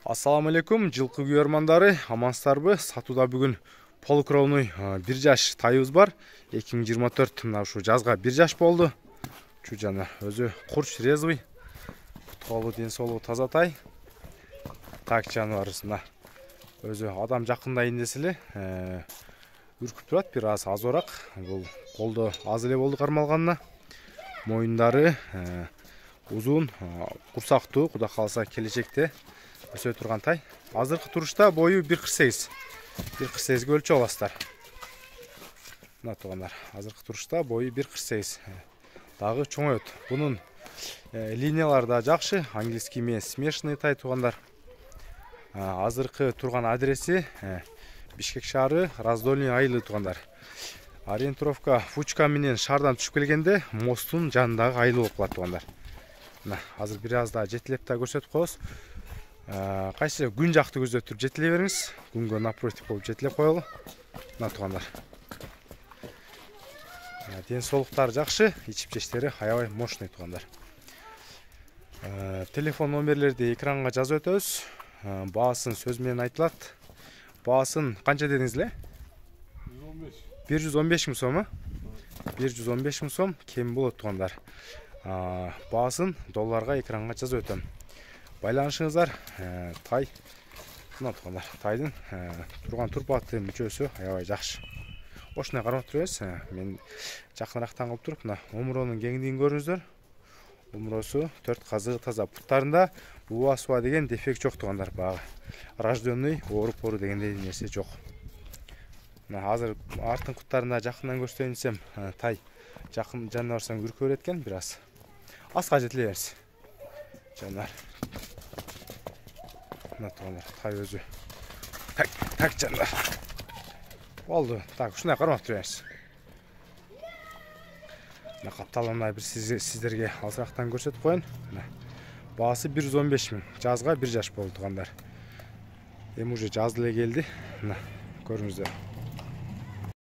Ассаламу алейкум, жылқы күйөрмандары, амансыздарбы? Сатуда бүгін полукровный 1 жаш тайыбыз бар. 2024 мына ушу жазга 1 жаш болду. Чу жана өзү курч резвый. Путолу ден соолугу таза тай. Так жаныбарысына өзү адам жакындайын десе эле үркүп турат, бир аз азыраак. Бул колдо аз эле болду кармалганына. Моюндары узун, курсактуу, кудай кааласа келечекте өсө турган тай. Азыркы турушта бою 1.48. 1.48 өлчөп аласыздар. Мына туугандар, азыркы турушта бою 1.48. Дагы чоңойот. Бунун линиялары да жакшы, английский менен смешанный тай туугандар. Азыркы турган адреси Бишкек шаары, Раздольный айылы туугандар. Ориентировка Фучка менен шаардан түшүп келгенде мосттун жанындагы айылы болуп калат туугандар. Мына азыр бир аз да жетилеп да көрсөтүп коебуз. Кайсы күн жакты көздөп туруп жетиле бериңиз. Күнгө напротив болуп жетилеп коелу. Мына туугандар. Ден соолуктары жакшы, ичип жештери аябай мощный туугандар. Телефон номерлерди экранга жазып өтөбүз. Баасын сөз менен айтылат. Баасын канча дедиңиз эле? 115 миң сом. 115 миң сом кем болот туугандар. Баасын долларга экранга жазып өтөм. Байланышыңыздар, тай, мына туугандар, тайдын турган турпаты мүчөсү аябай жакшы. Ошондой кармап турабыз. Мен жакынырактан кылып туруп, мына омуронун кеңдигин көрүңүздөр. Омуросу 4 казыгы таза. Буттарында буа деген дефект жок туугандар. Багы рожденный ооруп ору дегендей нерсе жок. Мына азыр артын куттарында жакындан көрсөтөйүн десем, тай жакын жанына барсаң үркө берет экен, бир аз. Аска жетиле берсин. Жандар. Мына туугандар, тай өзү. Так жандар. Болду. Так, ушундай кармап турабыз. Мына капталгандай бир сиздерге азырактан көрсөтүп коеюн. Мына баасы 115 миң. Жазга 1 жаш болду туугандар. Эми уже жаз эле келди. Мына көрүңүздөр.